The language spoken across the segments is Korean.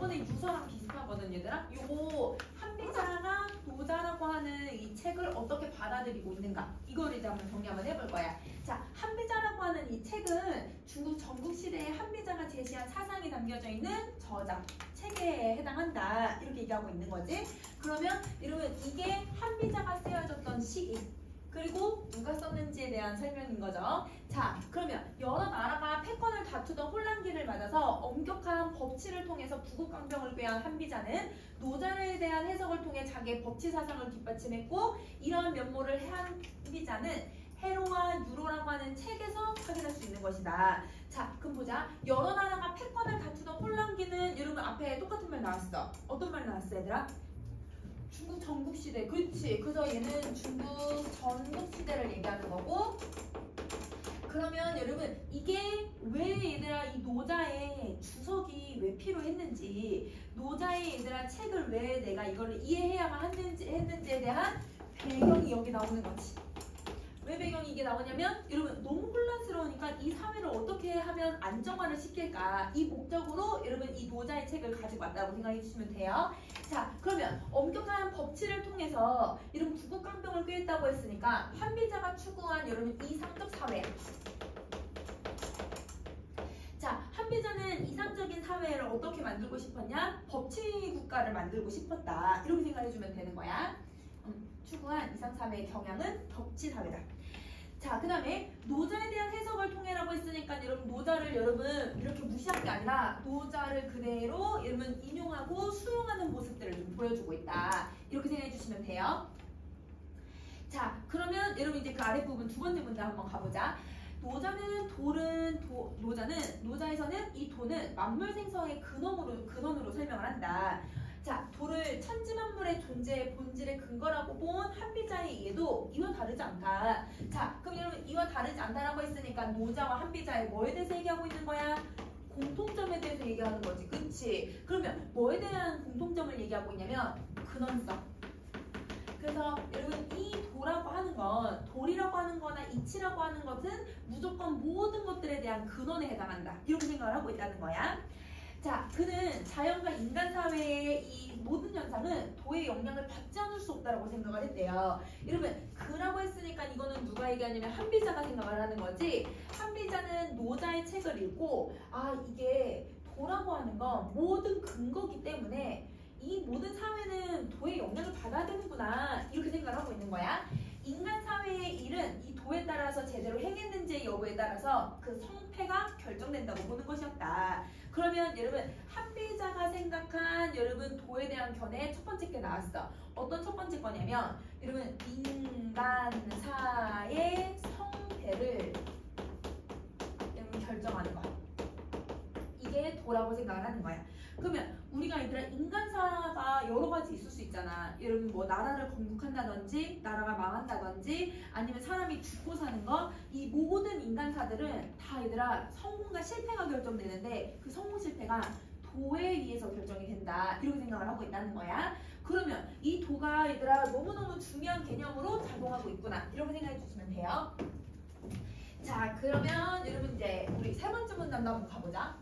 저번에 유서랑 비슷하거든 얘들아. 요거 한비자가 노자라고 하는 이 책을 어떻게 받아들이고 있는가 이거를 이제 한번 정리 한번 해볼 거야. 자, 한비자라고 하는 이 책은 중국 전국시대에 한비자가 제시한 사상이 담겨져 있는 저작 책에 해당한다 이렇게 얘기하고 있는 거지. 그러면 여러분 이게 한비자가 쓰여졌던 시기 그리고 누가 썼는지에 대한 설명인 거죠. 자, 그러면 여러 나라가 패권을 다투던 혼란기를 맞아서 엄격한 법치를 통해서 부국강병을 꾀한 한비자는 노자에 대한 해석을 통해 자기의 법치 사상을 뒷받침했고 이러한 면모를 한 한비자는 해로와 유로라고 하는 책에서 확인할 수 있는 것이다. 자, 그럼 보자. 여러 나라가 패권을 다투던 혼란기는 여러분 앞에 똑같은 말 나왔어. 어떤 말 나왔어 얘들아? 중국 전국시대. 그렇지. 그래서 얘는 중국 전국시대를 얘기하는 거고 그러면 여러분 이게 왜 얘들아 이 노자의 주석이 왜 필요했는지 노자의 얘들아 책을 왜 내가 이거를 이해해야만 했는지에 대한 배경이 여기 나오는 거지. 왜 배경이 이게 나오냐면 여러분 너무 혼란스러우니까 이 사회를 어떻게 하면 안정화를 시킬까 이 목적으로 여러분 이 노자의 책을 가지고 왔다고 생각해 주시면 돼요. 자, 그러면 엄격한 법치를 통해서 여러분 부국강병을 꾀했다고 했으니까 한비자가 추구한 여러분 이상적 사회. 자, 한비자는 이상적인 사회를 어떻게 만들고 싶었냐? 법치 국가를 만들고 싶었다 이렇게 생각해 주면 되는 거야. 추구한 이상사회의 경향은 법치사회다. 자, 그 다음에 노자에 대한 해석을 통해라고 했으니까 여러분 노자를 여러분 이렇게 무시한 게 아니라 노자를 그대로 여러분 인용하고 수용하는 모습들을 좀 보여주고 있다. 이렇게 생각해 주시면 돼요. 자, 그러면 여러분 이제 그 아랫부분 두 번째 문장 한번 가보자. 노자에서는 이 도는 만물 생성의 근원으로 설명을 한다. 자, 도를 천지만물의 존재의 본질의 근거라고 본 한비자의 이해도 이와 다르지 않다. 자, 그럼 여러분 이와 다르지 않다라고 했으니까 노자와 한비자의 뭐에 대해서 얘기하고 있는 거야? 공통점에 대해서 얘기하는 거지. 그치? 그러면 뭐에 대한 공통점을 얘기하고 있냐면 근원성. 그래서 여러분 이 도라고 하는 건 돌이라고 하는 거나 이치라고 하는 것은 무조건 모든 것들에 대한 근원에 해당한다. 이렇게 생각을 하고 있다는 거야. 자, 그는 자연과 인간 사회의 이 모든 현상은 도의 영향을 받지 않을 수 없다라고 생각을 했대요. 여러분, 그라고 했으니까 이거는 누가 얘기하냐면 한비자가 생각을 하는 거지. 한비자는 노자의 책을 읽고 아, 이게 도라고 하는 건 모든 근거기 때문에 이 모든 사회는 도의 영향을 받아야 되는구나 이렇게 생각을 하고 있는 거야. 인간 사회의 일은 이 도에 따라서 제대로 행했는지의 여부에 따라서 그 성패가 결정된다고 보는 것이었다. 그러면 여러분 한비자가 생각한 여러분 도에 대한 견해 첫 번째 게 나왔어. 어떤 첫 번째 거냐면 여러분 인간사의 성패를 여러분 결정하는 거. 이게 도라고 생각을 하는 거야. 그러면 우리가 얘들아 인간사가 여러 가지 있을 수 있잖아. 여러분 뭐 나라를 건국한다든지 나라가 망한다든지 아니면 사람이 죽고 사는 거 이 모든 인간사들은 다 얘들아 성공과 실패가 결정되는데 그 성공 실패가 도에 의해서 결정이 된다. 이렇게 생각을 하고 있다는 거야. 그러면 이 도가 얘들아 너무너무 중요한 개념으로 작용하고 있구나. 이렇게 생각해 주시면 돼요. 자, 그러면 여러분 이제 우리 세 번째 문단도 한번 가보자.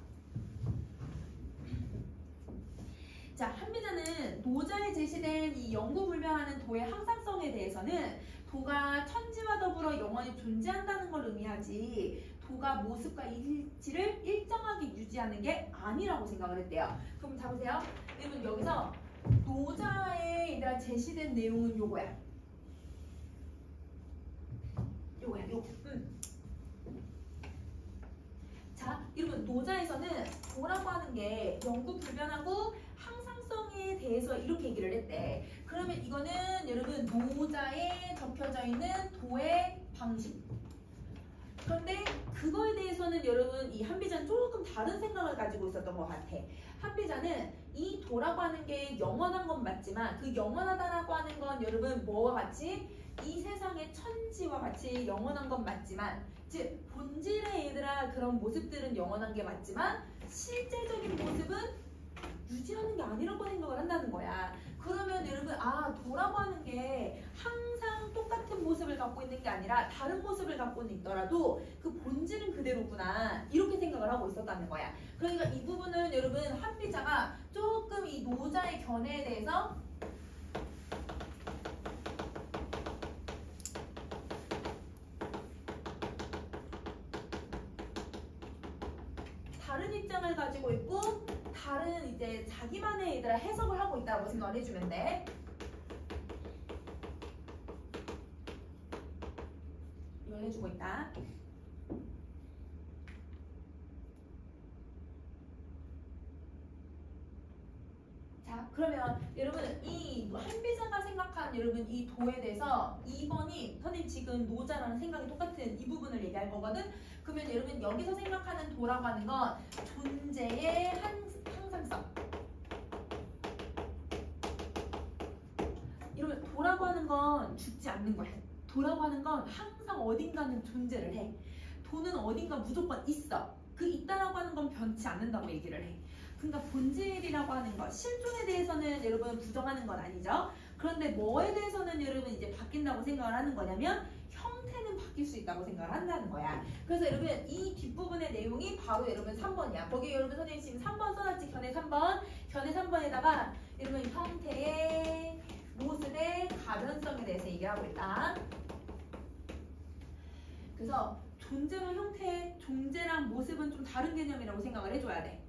자, 한비자는 노자에 제시된 이 영구불변하는 도의 항상성에 대해서는 도가 천지와 더불어 영원히 존재한다는 걸 의미하지 도가 모습과 일치를 일정하게 유지하는 게 아니라고 생각을 했대요. 그럼 자 보세요. 여러분 여기서 노자에 제시된 내용은 요거야. 요거야, 요거. 자, 여러분 노자에서는 도라고 하는 게 영구불변하고 항상성에 대해서 이렇게 얘기를 했대. 그러면 이거는 여러분 노자에 적혀져 있는 도의 방식. 그런데 그거에 대해서는 여러분 이 한비자는 조금 다른 생각을 가지고 있었던 것 같아. 한비자는 이 도라고 하는 게 영원한 건 맞지만 그 영원하다라고 하는 건 여러분 뭐와 같이 이 세상의 천지와 같이 영원한 건 맞지만 즉 본질의 얘들아 그런 모습들은 영원한 게 맞지만 실제적인 모습은 유지하는 게 아니라고 생각을 한다는 거야. 그러면 여러분 아 도라고 하는 게 항상 똑같은 모습을 갖고 있는 게 아니라 다른 모습을 갖고는 있더라도 그 본질은 그대로구나 이렇게 생각을 하고 있었다는 거야. 그러니까 이 부분은 여러분 한비자가 조금 이 노자의 견해에 대해서 다른 입장을 가지고 있고 다른 이제 자기만의 얘들아 해석을 하고 있다고 생각을 해주면 돼. 이걸 해주고 있다. 자, 그러면 여러분 이 한비자가 생각한 여러분 이 도에 대해서 2번이 선생님 지금 노자라는 생각이 똑같은 이 부분을 얘기할 거거든. 그러면 여러분 여기서 생각하는 도라고 하는 건 존재의 항상성. 여러분 도라고 하는 건 죽지 않는 거야. 도라고 하는 건 항상 어딘가는 존재를 해. 도는 어딘가 무조건 있어. 그 있다라고 하는 건 변치 않는다고 얘기를 해. 그러니까 본질이라고 하는 것, 실존에 대해서는 여러분 부정하는 건 아니죠. 그런데 뭐에 대해서는 여러분 이제 바뀐다고 생각을 하는 거냐면 형태는 바뀔 수 있다고 생각을 한다는 거야. 그래서 여러분 이 뒷부분의 내용이 바로 여러분 3번이야. 거기 여러분 선생님 지금 3번 써놨지? 견해 3번. 견해 3번에다가 여러분 형태의 모습의 가변성에 대해서 얘기하고 있다. 그래서 존재랑 형태, 존재랑 모습은 좀 다른 개념이라고 생각을 해줘야 돼.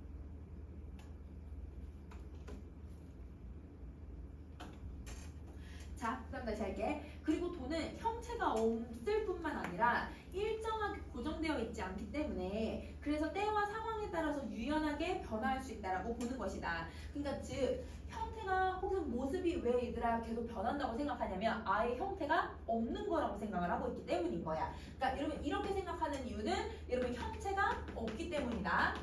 자, 그 다음 다시 할게. 그리고 도는 형체가 없을 뿐만 아니라 일정하게 고정되어 있지 않기 때문에 그래서 때와 상황에 따라서 유연하게 변화할 수 있다고 보는 것이다. 그러니까 즉 형태가 혹은 모습이 왜 얘들아 계속 변한다고 생각하냐면 아예 형태가 없는 거라고 생각을 하고 있기 때문인 거야. 그러니까 여러분 이렇게 생각하는 이유는 여러분 형체가 없기 때문이다.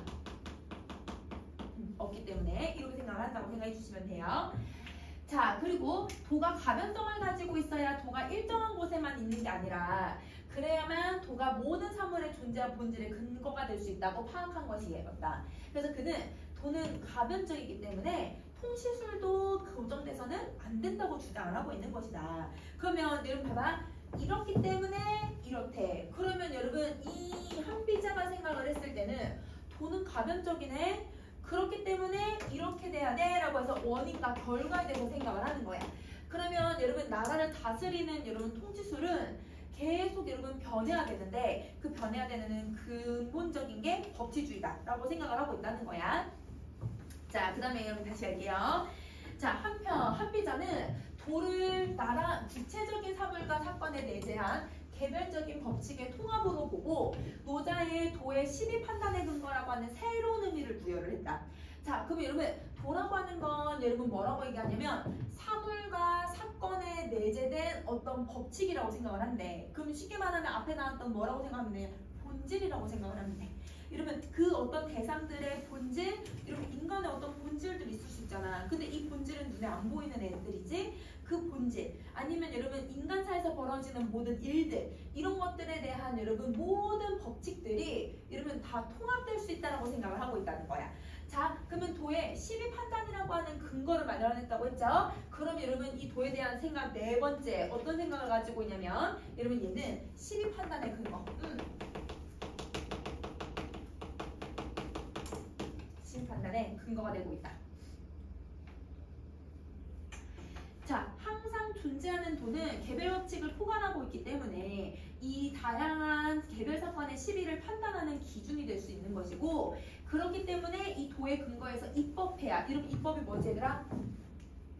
없기 때문에 이렇게 생각을 한다고 생각해 주시면 돼요. 자, 그리고 도가 가변성을 가지고 있어야 도가 일정한 곳에만 있는 게 아니라 그래야만 도가 모든 사물의 존재와 본질의 근거가 될 수 있다고 파악한 것이었다. 그래서 그는 도는 가변적이기 때문에 통시술도 고정돼서는 안 된다고 주장을 하고 있는 것이다. 그러면 여러분 봐봐. 이렇기 때문에 이렇대. 그러면 여러분 이 한비자가 생각을 했을 때는 도는 가변적이네. 그렇기 때문에 이렇게 돼야 돼 라고 해서 원인과 결과에 대해서 생각을 하는 거야. 그러면 여러분 나라를 다스리는 여러분 통치술은 계속 여러분 변해야 되는데 그 변해야 되는 근본적인 게 법치주의다 라고 생각을 하고 있다는 거야. 자, 그 다음에 여러분 다시 할게요. 자, 한편 한비자는 도를 나라 구체적인 사물과 사건에 내재한 개별적인 법칙의 통합으로 보고 노자의 도의 시비 판단의 근거라고 하는 새로운 의미를 부여를 했다. 자, 그러면 여러분 도라고 하는 건 여러분 뭐라고 얘기하냐면 사물과 사건에 내재된 어떤 법칙이라고 생각을 한대. 그럼 쉽게 말하면 앞에 나왔던 뭐라고 생각하면 돼? 본질이라고 생각을 하면 돼. 여러분 그 어떤 대상들의 본질, 여러분 인간의 어떤 본질들이 있을 수 있잖아. 근데 이 본질은 눈에 안 보이는 애들이지. 그 본질 아니면 여러분 인간사에서 벌어지는 모든 일들 이런 것들에 대한 여러분 모든 법칙들이 여러분 다 통합될 수 있다고 생각을 하고 있다는 거야. 자, 그러면 도의 시비 판단이라고 하는 근거를 마련했다고 했죠. 그럼 여러분 이 도에 대한 생각 네 번째 어떤 생각을 가지고 있냐면 여러분 얘는 시비 판단의 근거. 시비 판단의 근거가 되고 있다. 자, 항상 존재하는 도는 개별 법칙을 포괄하고 있기 때문에 이 다양한 개별 사건의 시비를 판단하는 기준이 될 수 있는 것이고 그렇기 때문에 이 도의 근거에서 입법해야 여러분 입법이 뭐지 얘들아?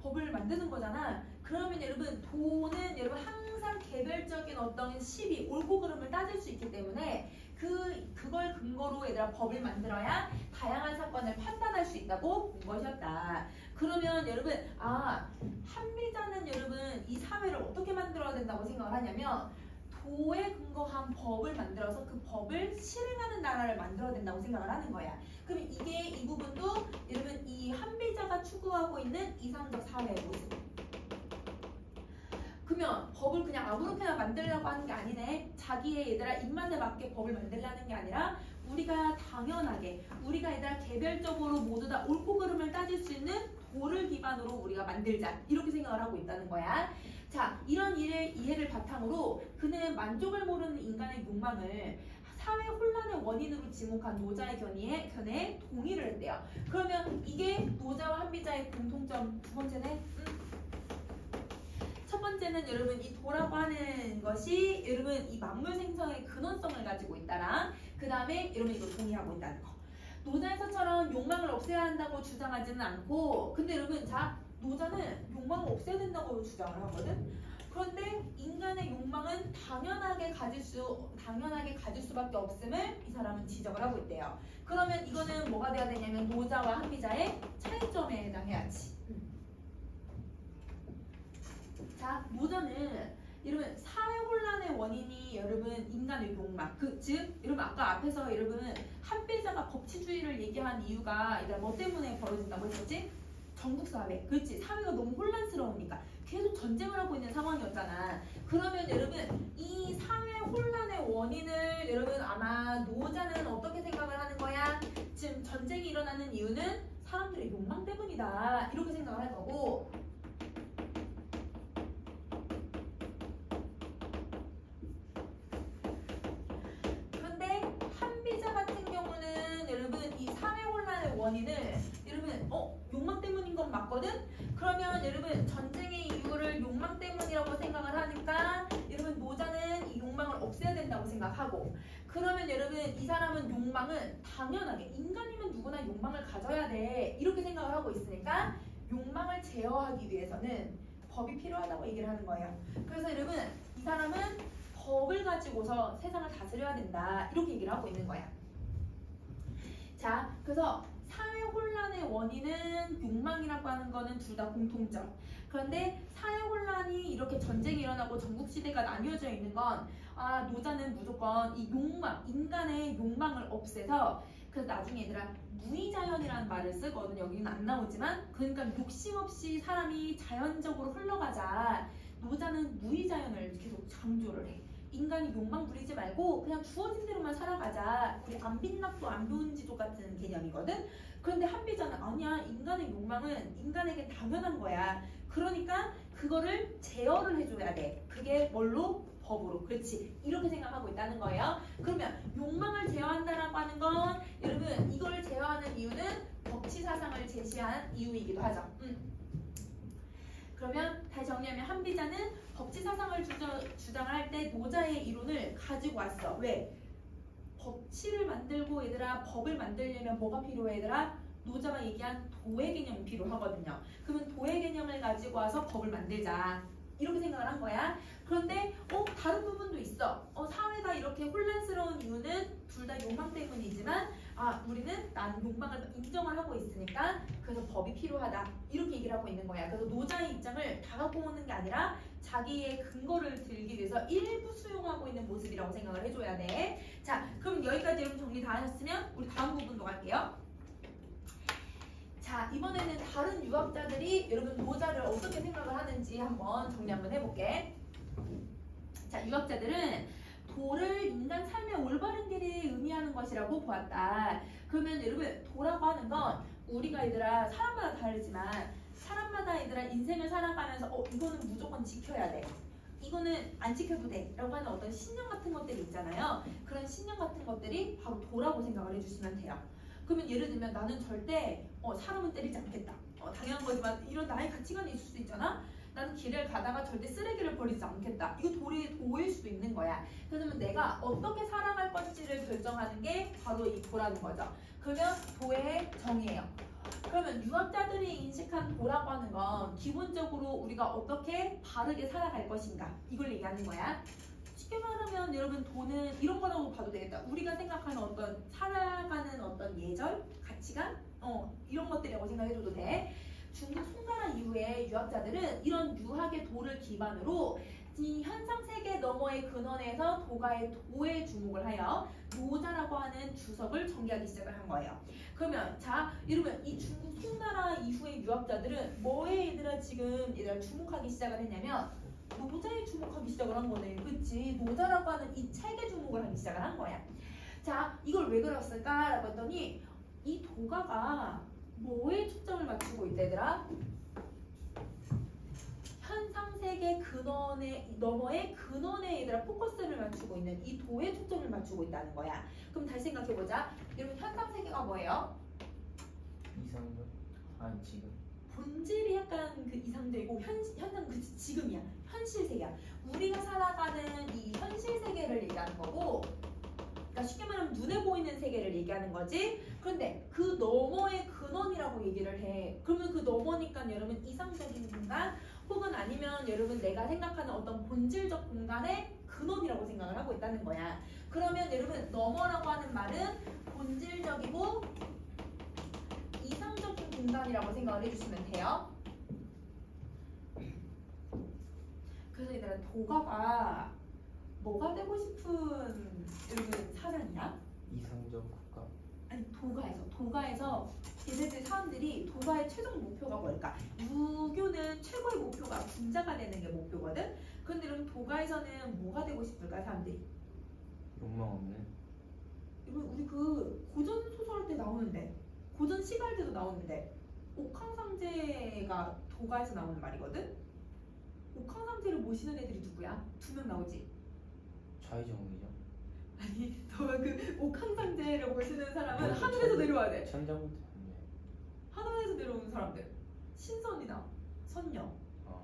법을 만드는 거잖아. 그러면 여러분 도는 여러분 항상 개별적인 어떤 시비, 옳고 그름을 따질 수 있기 때문에 그걸 근거로 얘들아 법을 만들어야 다양한 사건을 판단할 수 있다고 본 것이었다. 그러면 여러분 한비자는 여러분 이 사회를 어떻게 만들어야 된다고 생각을 하냐면 도에 근거한 법을 만들어서 그 법을 실행하는 나라를 만들어야 된다고 생각을 하는 거야. 그럼 이게 이 부분도 여러분 이 한비자가 추구하고 있는 이상적 사회의 모습. 그러면 법을 그냥 아무렇게나 만들려고 하는 게 아니네. 자기의 얘들아 입맛에 맞게 법을 만들려는 게 아니라 우리가 당연하게 우리가 얘들아 개별적으로 모두 다 옳고 그름을 따질 수 있는 도를 기반으로 우리가 만들자 이렇게 생각을 하고 있다는 거야. 자, 이런 이해를 바탕으로 그는 만족을 모르는 인간의 욕망을 사회 혼란의 원인으로 지목한 노자의 견해에 동의를 했대요. 그러면 이게 노자와 한비자의 공통점 두 번째네. 첫 번째는 여러분 이 도라고 하는 것이 여러분 이 만물 생성의 근원성을 가지고 있다랑 그 다음에 여러분 이거 동의하고 있다는 거. 노자에서처럼 욕망을 없애야 한다고 주장하지는 않고 근데 여러분 자 노자는 욕망을 없애야 된다고 주장을 하거든. 그런데 인간의 욕망은 당연하게 가질 수밖에 없음을 이 사람은 지적을 하고 있대요. 그러면 이거는 뭐가 돼야 되냐면 노자와 한비자의 차이점에 해당해야지. 자, 노자는 여러분 사회 혼란의 원인이 여러분 인간의 욕망, 즉 여러분 아까 앞에서 여러분 한비자가 법치주의를 얘기한 이유가 뭐 때문에 벌어진다고 했었지? 전국사회, 그렇지? 사회가 너무 혼란스러우니까 계속 전쟁을 하고 있는 상황이었잖아. 그러면 여러분 이 사회 혼란의 원인을 여러분 아마 노자는 어떻게 생각을 하는 거야? 지금 전쟁이 일어나는 이유는 사람들의 욕망 때문이다 이렇게 생각을 할 거고 그런데 한비자 같은 경우는 여러분 이 사회 혼란의 원인을 여러분 욕망 때문인 건 맞거든? 그러면 여러분 전쟁의 이유를 욕망 때문이라고 생각을 하니까 여러분 노자는 이 욕망을 없애야 된다고 생각하고 그러면 여러분 이 사람은 욕망은 당연하게 인간이면 누구나 욕망을 가져야 돼 이렇게 생각을 하고 있으니까 욕망을 제어하기 위해서는 법이 필요하다고 얘기를 하는 거예요. 그래서 여러분 이 사람은 법을 가지고서 세상을 다스려야 된다 이렇게 얘기를 하고 있는 거야. 자, 그래서 사회 혼란의 원인은 욕망이라고 하는 거는 둘 다 공통점. 그런데 사회 혼란이 이렇게 전쟁이 일어나고 전국시대가 나뉘어져 있는 건 노자는 무조건 이 욕망, 인간의 욕망을 없애서 그래서 나중에 얘들아 무의자연이라는 말을 쓰거든. 여기는 안 나오지만 그러니까 욕심 없이 사람이 자연적으로 흘러가자. 노자는 무의자연을 계속 강조를 해. 인간이 욕망 부리지 말고 그냥 주어진 대로만 살아가자. 우리 안 빛났고 안 좋은 지도 같은 개념이거든. 그런데 한비자는 아니야. 인간의 욕망은 인간에게 당연한 거야. 그러니까 그거를 제어를 해줘야 돼. 그게 뭘로? 법으로. 그렇지. 이렇게 생각하고 있다는 거예요. 그러면 욕망을 제어한다라고 하는 건 여러분 이걸 제어하는 이유는 법치사상을 제시한 이유이기도 하죠. 그러면 다시 정리하면 한비자는 법치사상을 주장을 할 때 노자의 이론을 가지고 왔어. 왜? 법치를 만들고 얘들아 법을 만들려면 뭐가 필요해 얘들아? 노자가 얘기한 도의 개념이 필요하거든요. 그러면 도의 개념을 가지고 와서 법을 만들자. 이렇게 생각을 한 거야. 그런데 다른 부분도 있어. 사회가 이렇게 혼란스러운 이유는 둘 다 욕망 때문이지만 우리는 나는 욕망을 인정을 하고 있으니까 그래서 법이 필요하다. 이렇게 얘기를 하고 있는 거야. 그래서 노자의 입장을 다 갖고 오는 게 아니라 자기의 근거를 들기 위해서 일부 수용하고 있는 모습이라고 생각을 해줘야 돼. 자, 그럼 여기까지 여러분 정리 다 하셨으면 우리 다음 부분도 갈게요. 자, 이번에는 다른 유학자들이 여러분 노자를 어떻게 생각을 하는지 한번 정리 한번 해볼게. 자, 유학자들은 도를 인간 삶의 올바른 길에 의미하는 것이라고 보았다. 그러면 여러분 도라고 하는 건 우리가 얘들아 사람마다 다르지만 사람마다 얘들아 인생을 살아가면서 이거는 무조건 지켜야 돼. 이거는 안 지켜도 돼 라고 하는 어떤 신념 같은 것들이 있잖아요. 그런 신념 같은 것들이 바로 도라고 생각을 해주시면 돼요. 그러면 예를 들면 나는 절대 사람은 때리지 않겠다. 당연한 거지만 이런 나의 가치관이 있을 수 있잖아. 나는 길을 가다가 절대 쓰레기를 버리지 않겠다. 이거 도일 수도 있는 거야. 그러면 내가 어떻게 살아갈 것인지를 결정하는 게 바로 이 도라는 거죠. 그러면 도의 정의예요. 그러면 유학자들이 인식한 도라고 하는 건 기본적으로 우리가 어떻게 바르게 살아갈 것인가 이걸 얘기하는 거야. 쉽게 말하면 여러분 도는 이런 거라고 봐도 되겠다. 우리가 생각하는 어떤 살아가는 어떤 예절, 가치관 이런 것들이라고 생각해줘도 돼. 중국 송나라 이후에 유학자들은 이런 유학의 도를 기반으로 이 현상 세계 너머의 근원에서 도에 주목을 하여 노자라고 하는 주석을 전개하기 시작을 한 거예요. 그러면 자, 이러면 이 중국 송나라 이후의 유학자들은 뭐에 얘들아 지금 주목하기 시작을 했냐면 노자에 주목하기 시작을 한 거네. 그치? 노자라고 하는 이 책에 주목을 하기 시작을 한 거야. 자, 이걸 왜 그랬을까라고 했더니 이 도가가 뭐에 초점을 맞추고 있다 얘들아? 현상세계 근원의 너머의 근원에 얘들아 포커스를 맞추고 있는 이 도에 초점을 맞추고 있다는 거야. 그럼 다시 생각해보자. 여러분 현상세계가 뭐예요? 이상적? 아니 지금. 본질이 약간 그 이상적이고 현상 그 지금이야. 현실 세계야. 우리가 살아가는 이 현실 세계를 얘기하는 거고, 그러니까 쉽게 말하면 눈에 보이는 세계를 얘기하는 거지. 그런데 그 너머의 근원이라고 얘기를 해. 그러면 그 너머니까 여러분 이상적인 공간 혹은 아니면 여러분 내가 생각하는 어떤 본질적 공간의 근원이라고 생각을 하고 있다는 거야. 그러면 여러분 너머라고 하는 말은 본질적이고 이상적인 공간이라고 생각을 해주시면 돼요. 그래서 얘들아 도가가 뭐가 되고 싶은 여러분 사상이야? 이상적 국가. 아니 도가에서 얘네들 사람들이 도가의 최종 목표가 뭘까? 유교는 최고의 목표가 군자가 되는 게 목표거든. 그런데 여러분 도가에서는 뭐가 되고 싶을까 사람들이? 욕망 없는. 여러분 우리 그 고전 소설 때 나오는데 고전 시갈 때도 나오는데 옥황상제가 도가에서 나오는 말이거든. 옥황상제를 모시는 애들이 누구야? 2명 나오지. 좌의정의죠. 아니 너가 그 옥황상제를 모시는 사람은 먼저 하늘에서 내려와야 돼. 천장부터 봤네. 하늘에서 내려오는 사람들 신선이나 선녀. 아.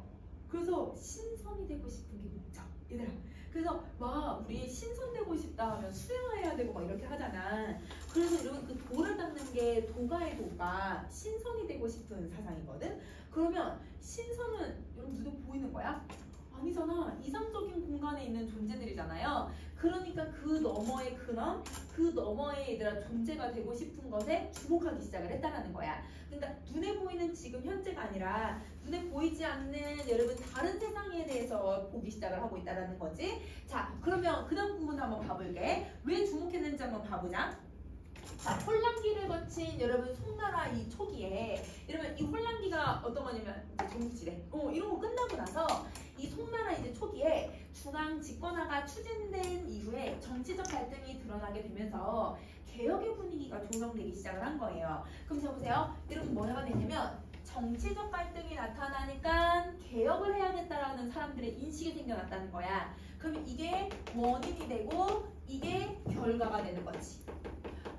그래서 신선이 되고 싶은 게 목적. 얘들아 그래서 막 우리 신선 되고 싶다 하면 수행해야 되고 막 이렇게 하잖아. 그래서 여러분 그 도를 닦는 게 도가의 도가 신선이 되고 싶은 사상이거든. 그러면 신선은 여러분 눈에 보이는 거야? 아니잖아. 이상적인 공간에 있는 존재들이잖아요. 그러니까 그 너머의 근원, 그 너머의 얘들아 존재가 되고 싶은 것에 주목하기 시작을 했다라는 거야. 그러니까 눈에 보이는 지금 현재가 아니라 눈에 보이지 않는 여러분 다른 세상에 대해서 보기 시작을 하고 있다라는 거지. 자, 그러면 그 다음 부분 한번 봐볼게. 왜 주목했는지 한번 봐보자. 자, 혼란기를 거친 여러분 송나라 이 초기에 여러분 이 혼란기가 어떤 거냐면 이제 종치래. 이런 거 끝나고 나서 이 송나라 이제 초기에 중앙 집권화가 추진된 이후에 정치적 갈등이 드러나게 되면서 개혁의 분위기가 조성되기 시작을 한 거예요. 그럼 자 보세요. 여러분 뭐가 되냐면 정치적 갈등이 나타나니까 개혁을 해야겠다라는 사람들의 인식이 생겨났다는 거야. 그러면 이게 원인이 되고 이게 결과가 되는 거지.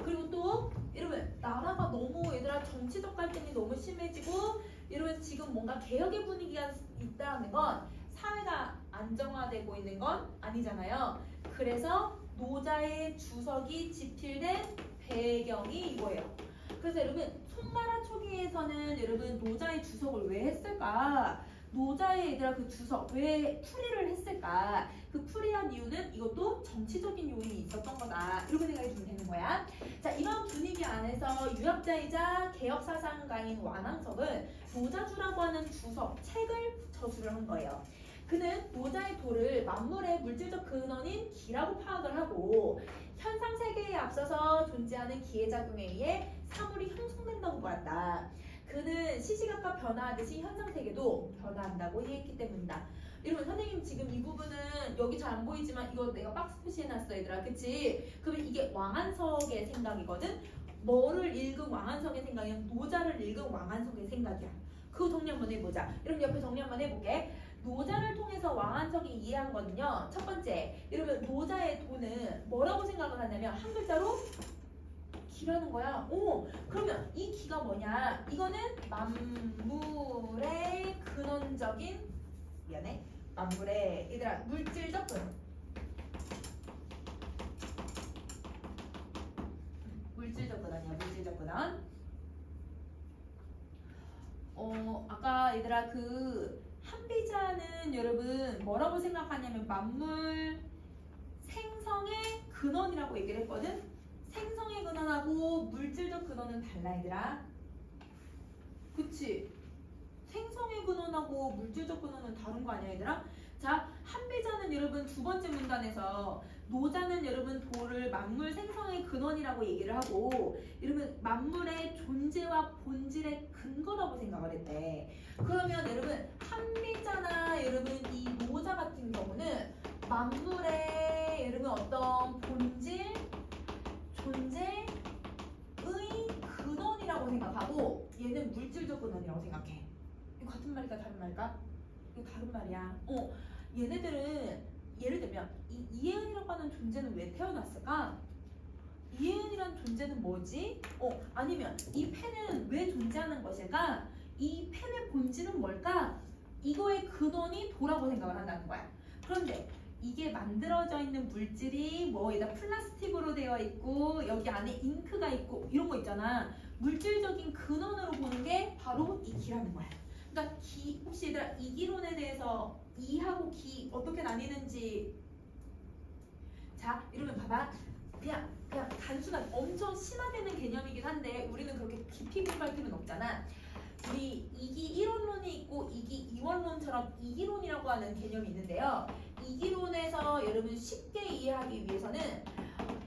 그리고 또 여러분 나라가 너무 얘들아 정치적 갈등이 너무 심해지고 여러분 지금 뭔가 개혁의 분위기가 있다는 건 사회가 안정화되고 있는 건 아니잖아요. 그래서 노자의 주석이 집필된 배경이 이거예요. 그래서 여러분 송나라 초기에서는 여러분 노자의 주석을 왜 했을까? 노자의 얘들아 그 주석 왜 풀이를 했을까? 그 풀이한 이유는 이것도 정치적인 요인이 있었던 거다. 이렇게 생각해 주면 되는 거야. 자, 이런 분위기 안에서 유학자이자 개혁사상가인 완왕석은 노자주라고 하는 주석, 책을 저술을 한 거예요. 그는 노자의 도를 만물의 물질적 근원인 기라고 파악을 하고 현상세계에 앞서서 존재하는 기회작용에 의해 사물이 형성된다고 보았다. 그는 시시각각 변화하듯이 현상세계도 변화한다고 이해했기 때문이다. 여러분 선생님 지금 이 부분은 여기 잘 안 보이지만 이거 내가 박스 표시해놨어 얘들아. 그치? 그러면 이게 왕한석의 생각이거든. 뭐를 읽은 왕한석의 생각이면 노자를 읽은 왕한석의 생각이야. 그거 정리 한번 해보자. 여러분 옆에 정리 한번 해볼게. 노자를 통해서 왕한석이 이해한 거는요. 첫 번째, 여러분 노자의 도는 뭐라고 생각을 하냐면 한 글자로 기라는 거야. 그러면 이 기가 뭐냐? 이거는 만물의 근원적인 만물의 얘들아 물질적 근원. 물질적 근원이야. 물질적 근원. 아까 얘들아 그 한비자는 여러분 뭐라고 생각하냐면 만물 생성의 근원이라고 얘기를 했거든. 생성의 근원하고 물질적 근원은 달라 얘들아. 그치? 생성의 근원하고 물질적 근원은 다른 거 아니야 얘들아? 자, 한비자는 여러분 두 번째 문단에서 노자는 여러분 도를 만물 생성의 근원이라고 얘기를 하고 여러분 만물의 존재와 본질의 근거라고 생각을 했대. 그러면 여러분 한비자나 여러분 이 노자 같은 경우는 만물의 여러분 어떤 본질, 존재의 근원이라고 생각하고 얘는 물질적 근원이라고 생각해. 이거 같은 말일까 다른 말일까? 이거 다른 말이야. 얘네들은 예를 들면 이 이혜은이라고 하는 존재는 왜 태어났을까? 이혜은이란 존재는 뭐지? 아니면 이 펜은 왜 존재하는 것일까? 이 펜의 본질은 뭘까? 이거의 근원이 도라고 생각을 한다는 거야. 그런데 이게 만들어져 있는 물질이 뭐 얘가 플라스틱으로 되어 있고 여기 안에 잉크가 있고 이런 거 있잖아. 물질적인 근원으로 보는 게 바로 이 기라는 거야. 그러니까 기, 혹시 얘들아 이 기론에 대해서 이하고 기 어떻게 나뉘는지 자 이러면 봐봐. 그냥 단순한 엄청 심화되는 개념이긴 한데 우리는 그렇게 깊이 공부할 필요는 없잖아. 우리 이기 1원론이 있고 이기 2원론처럼 이기론이라고 하는 개념이 있는데요. 이기론에서 여러분 쉽게 이해하기 위해서는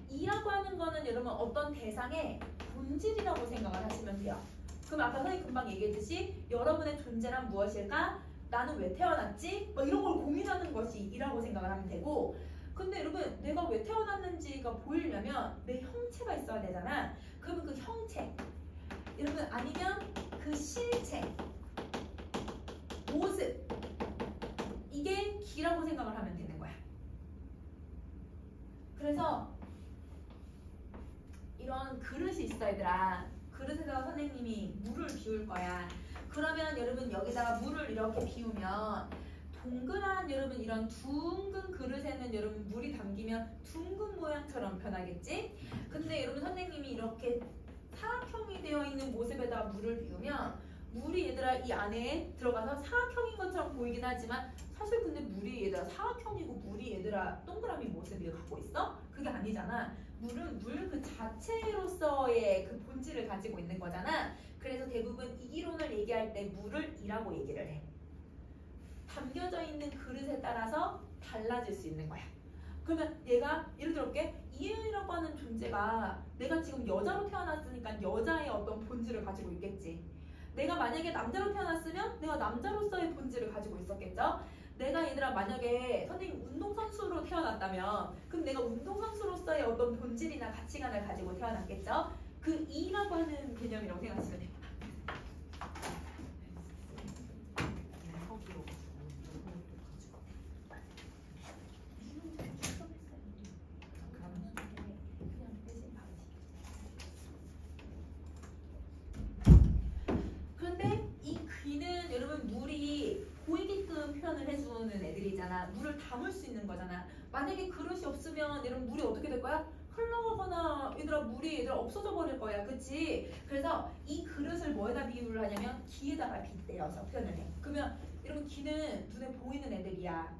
이라고 하는 거는 여러분 어떤 대상의 본질이라고 생각을 하시면 돼요. 그럼 아까 선생님 금방 얘기했듯이 여러분의 존재란 무엇일까? 나는 왜 태어났지? 뭐 이런 걸 고민하는 것이 이라고 생각을 하면 되고 근데 여러분 내가 왜 태어났는지가 보이려면 내 형체가 있어야 되잖아. 그러면 그 형체 여러분 아니면 그 실체 모습 이게 기라고 생각을 하면 되는 거야. 그래서 이런 그릇이 있어 얘들아. 그릇에다가 선생님이 물을 비울 거야. 그러면 여러분 여기다가 물을 이렇게 비우면 동그란 여러분 이런 둥근 그릇에는 여러분 물이 담기면 둥근 모양처럼 변하겠지? 근데 여러분 선생님이 이렇게 사각형이 되어 있는 모습에다가 물을 비우면 물이 얘들아 이 안에 들어가서 사각형인 것처럼 보이긴 하지만 사실 근데 물이 얘들아 사각형이고 물이 얘들아 동그라미 모습을 갖고 있어? 그게 아니잖아. 물은 물 그 자체로서의 그 본질을 가지고 있는 거잖아. 그래서 대부분 이기론을 얘기할 때 물을 이라고 얘기를 해. 담겨져 있는 그릇에 따라서 달라질 수 있는 거야. 그러면 얘가 예를 들어볼게. 이혜은이라고 하는 존재가 내가 지금 여자로 태어났으니까 여자의 어떤 본질을 가지고 있겠지. 내가 만약에 남자로 태어났으면 내가 남자로서의 본질을 가지고 있었겠죠. 내가 얘들아 만약에 선생님 운동선수로 태어났다면 그럼 내가 운동선수로서의 어떤 본질이나 가치관을 가지고 태어났겠죠. 그 이라고 하는 개념이라고 생각하시면 돼요. 그런데 이 귀는 여러분 물이 보이게끔 표현을 해주는 애들이잖아. 물을 담을 수 있는 거잖아. 만약에 그릇이 없으면 여러분 물이 어떻게 될 거야? 흘러가거나 얘들아 물이 얘들아 없어져 버릴 거야. 그치? 그래서 이 그릇을 뭐에다 비유를 하냐면 귀에다가 빗대어서 표현을 해. 그러면 여러분 귀는 눈에 보이는 애들이야.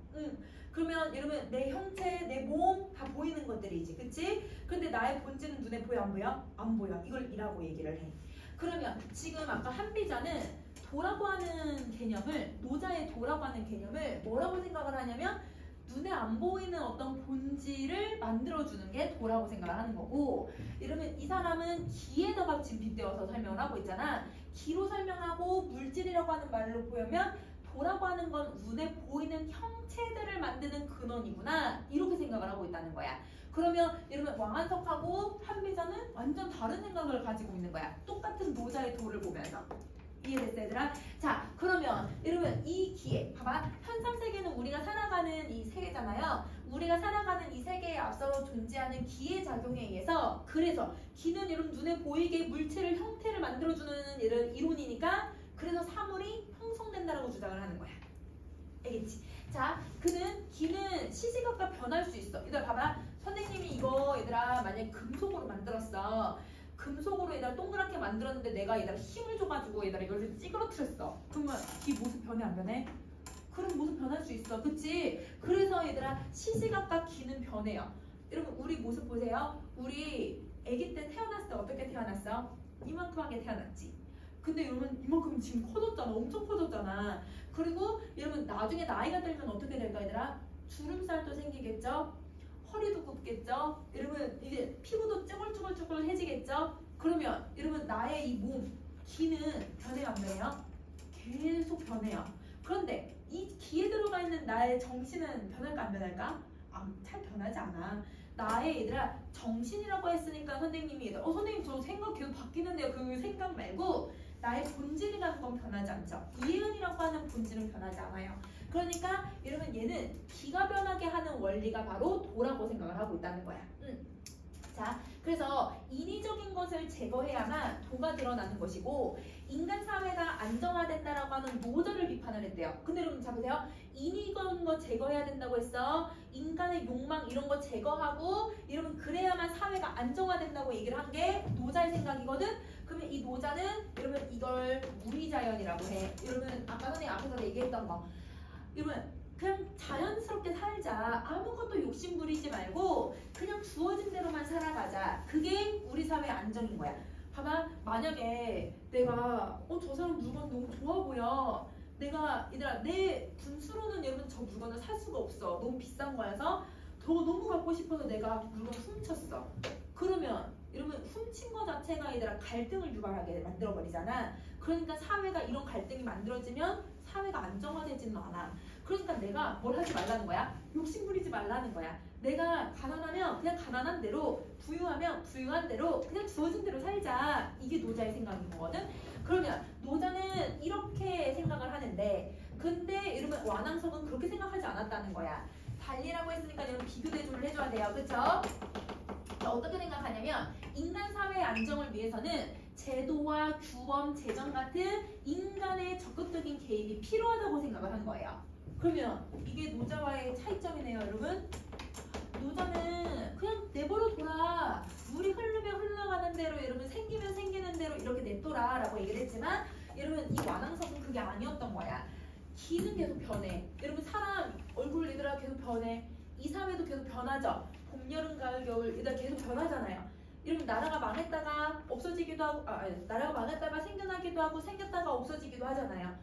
그러면 여러분 내 형체, 내 몸 다 보이는 것들이지. 그치? 근데 나의 본질은 눈에 보여 안 보여? 안 보여. 이걸 이라고 얘기를 해. 그러면 지금 아까 한비자는 도라고 하는 개념을 노자의 도라고 하는 개념을 뭐라고 생각을 하냐면 눈에 안 보이는 어떤 본질을 만들어주는 게 도라고 생각을 하는 거고 이러면 이 사람은 기에다가 지금 빗대어서 설명을 하고 있잖아. 기로 설명하고 물질이라고 하는 말로 보면 도라고 하는 건 눈에 보이는 형체들을 만드는 근원이구나 이렇게 생각을 하고 있다는 거야. 그러면 여러분 왕한석하고 한비자는 완전 다른 생각을 가지고 있는 거야. 똑같은 노자의 도를 보면서. 이해됐어 얘들아? 자 그러면 여러분 이 기에 봐봐. 현상세계는 우리가 살아가는 이 세계잖아요. 우리가 살아가는 이 세계에 앞서 존재하는 기의 작용에 의해서 그래서 기는 여러분 눈에 보이게 물체를 형태를 만들어주는 이런 이론이니까 그래서 사물이 형성된다라고 주장을 하는 거야. 알겠지? 자 그는 기는 시시각각 변할 수 있어. 얘들아 봐봐. 선생님이 이거 얘들아 만약에 금속으로 만들었어. 금속으로 얘들아 동그랗게 만들었는데 내가 얘들아 힘을 줘가지고 얘들아 이걸 찌그러뜨렸어. 그러면 이 모습 변해 안 변해? 그런 모습 변할 수 있어. 그치? 그래서 얘들아 시시각각 기는 변해요. 여러분 우리 모습 보세요. 우리 아기 때 태어났을 때 어떻게 태어났어? 이만큼하게 태어났지. 근데 여러분 이만큼 지금 커졌잖아. 엄청 커졌잖아. 그리고 여러분 나중에 나이가 들면 어떻게 될까 얘들아? 주름살도 생기겠죠? 허리도 굽겠죠? 여러분 이제 피부도 쭈글쭈글쭈글해지겠죠? 그러면 여러분 나의 이 몸, 기는 변해요 안 변해요? 계속 변해요. 그런데 이 기에 들어가 있는 나의 정신은 변할까 안 변할까? 잘 변하지 않아. 나의 얘들아 정신이라고 했으니까 선생님이 얘들아 선생님 저 생각 계속 바뀌는데요. 그 생각 말고 나의 본질이라는 건 변하지 않죠. 이해은이라고 하는 본질은 변하지 않아요. 그러니까 여러분 얘는 기가 변하게 하는 원리가 바로 도라고 생각을 하고 있다는 거야. 자, 그래서 인위적인 것을 제거해야만 도가 드러나는 것이고 인간 사회가 안정화된다라고 하는 노저를 비판을 했대요. 근데 여러분 잡으세요. 인위적인 거 제거해야 된다고 했어. 인간의 욕망 이런 거 제거하고 여러분 그래야만 사회가 안정화된다고 얘기를 한 게 노자의 생각이거든. 그러면 이 노자는 여러분 이걸 무의자연이라고 해. 여러분 아까 선생님 앞에서 얘기했던 거. 여러분 그냥 자연스럽게 살자. 아무것도 욕심 부리지 말고 그냥 주어진 대로만 살아가자. 그게 우리 사회의 안정인 거야. 봐봐. 만약에 내가 저 사람 물건 너무 좋아 보여. 내가 얘들아 내 분수로는 여러분 저 물건을 살 수가 없어. 너무 비싼 거여서 더 너무 갖고 싶어서 내가 물건 훔쳤어. 그러면 여러분 훔친 거 자체가 얘들아 갈등을 유발하게 만들어버리잖아. 그러니까 사회가 이런 갈등이 만들어지면 사회가 안정화되지는 않아. 그러니까 내가 뭘 하지 말라는 거야? 욕심 부리지 말라는 거야. 내가 가난하면 그냥 가난한 대로, 부유하면 부유한 대로 그냥 주어진 대로 살자. 이게 노자의 생각인 거거든. 그러면 노자는 이렇게 생각을 하는데 근데 여러분 완왕석은 그렇게 생각하지 않았다는 거야. 달리라고 했으니까 여러분 비교 대조를 해줘야 돼요. 그쵸? 어떻게 생각하냐면 인간 사회의 안정을 위해서는 제도와 규범, 재정 같은 인간의 적극적인 개입이 필요하다고 생각을 한 거예요. 그러면 이게 노자와의 차이점이네요, 여러분. 노자는 그냥 내버려 둬라. 물이 흐르면 흘러가는 대로 여러분 생기면 생기는 대로 이렇게 냅둬라 라고 얘기를 했지만 여러분 이 완왕석은 그게 아니었던 거야. 기는 계속 변해. 여러분 사람 얼굴 얘들아 계속 변해. 이 사회도 계속 변하죠. 봄, 여름, 가을, 겨울 얘들 계속 변하잖아요. 여러분 나라가 망했다가 없어지기도 하고 나라가 망했다가 생겨나기도 하고 생겼다가 없어지기도 하잖아요.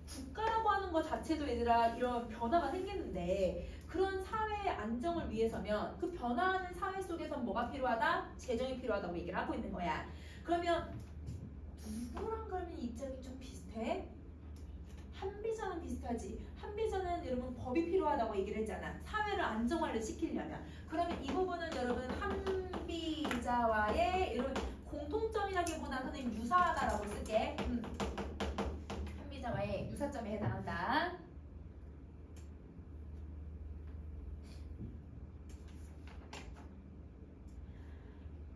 국가라고 하는 것 자체도 얘들아 이런 변화가 생기는데 그런 사회의 안정을 위해서면 그 변화하는 사회 속에서 뭐가 필요하다? 재정이 필요하다고 얘기를 하고 있는 거야. 그러면 누구랑 그러면 입장이 좀 비슷해? 한비자는 비슷하지. 한비자는 여러분 법이 필요하다고 얘기를 했잖아. 사회를 안정화를 시키려면. 그러면 이 부분은 여러분 한비자와의 이런 공통점이라기보다 선생님 유사하다라고 쓸게. 한비자와의 유사점에 해당한다.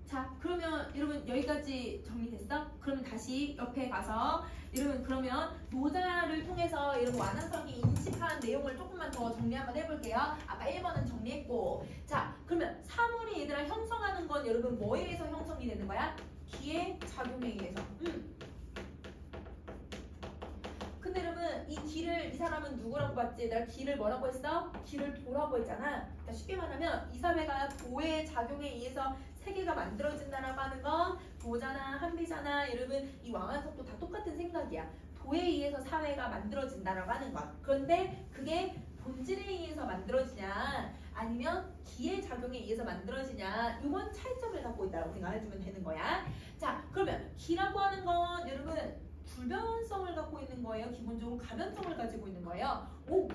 자, 그러면 여러분 여기까지 정리됐어? 그러면 다시 옆에 가서 여러분 그러면 노자를 통해서 여러분 완왕석이 인식한 내용을 조금만 더 정리 한번 해볼게요. 아까 1번은 정리했고 자, 그러면 사물이 얘들아 형성하는 건 여러분 뭐에 의해서 형성이 되는 거야? 기의 작용에 의해서. 근데 여러분 이 기를 이 사람은 누구라고 봤지? 내가 기를 뭐라고 했어? 기를 도라고 했잖아. 그러니까 쉽게 말하면 이 사회가 도의 작용에 의해서 세계가 만들어진다라고 하는 건 도자나 한비자나 여러분 이 왕한석도 다 똑같은 생각이야. 도에 의해서 사회가 만들어진다라고 하는 것. 그런데 그게 본질에 의해서 만들어지냐 아니면 기의 작용에 의해서 만들어지냐 이건 차이점을 갖고 있다고 생각해주면 되는 거야. 자, 그러면 기라고 하는 건 여러분 불변성을 갖고 있는 거예요. 기본적으로 가변성을 가지고 있는 거예요.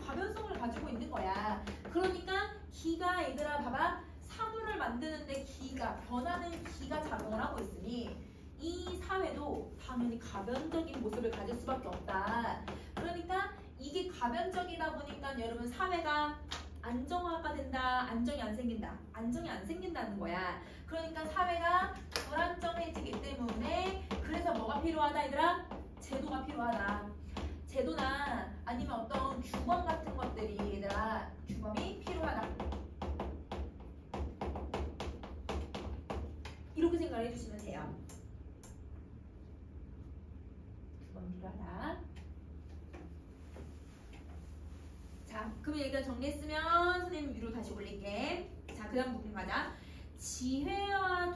가변성을 가지고 있는 거야. 그러니까 기가 얘들아 봐봐. 사물을 만드는데 기가 변하는 기가 작용을 하고 있으니 이 사회도 당연히 가변적인 모습을 가질 수밖에 없다. 그러니까 이게 가변적이다 보니까 여러분 사회가 안정화가 된다. 안정이 안 생긴다. 안정이 안 생긴다는 거야. 그러니까 사회가 불안정해지기 때문에 그래서 뭐가 필요하다 얘들아? 제도가 필요하다. 제도나 아니면 어떤 규범 같은 것들이 얘들아 규범이 필요하다. 이렇게 생각을 해주시면 돼요. 규범이 필요하다. 자, 그러면 여기가 정리했으면 선생님 위로 다시 올릴게. 자, 그 다음 부분 가자. 지혜와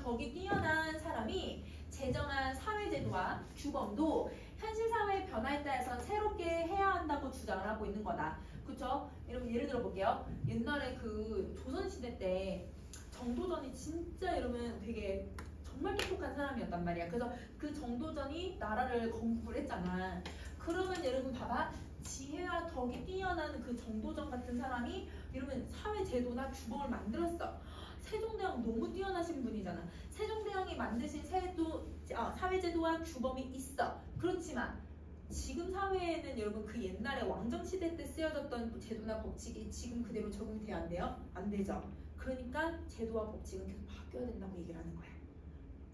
덕이 뛰어난 사람이 제정한 사회제도와 규범도 현실 사회의 변화에 따라서 새롭게 해야 한다고 주장을 하고 있는 거다. 그쵸? 여러분 예를 들어 볼게요. 옛날에 그 조선시대 때 정도전이 진짜 여러분 되게 정말 똑똑한 사람이었단 말이야. 그래서 그 정도전이 나라를 건국을 했잖아. 그러면 여러분 봐봐. 지혜와 덕이 뛰어난 그 정도전 같은 사람이 여러분 사회 제도나 규범을 만들었어. 세종대왕 너무 뛰어나신 분이잖아. 세종대왕이 만드신 사회제도와 규범이 있어. 그렇지만 지금 사회에는 여러분 그 옛날에 왕정시대 때 쓰여졌던 제도나 법칙이 지금 그대로 적용이 돼야 안 돼요? 안 되죠. 그러니까 제도와 법칙은 계속 바뀌어야 된다고 얘기를 하는 거야.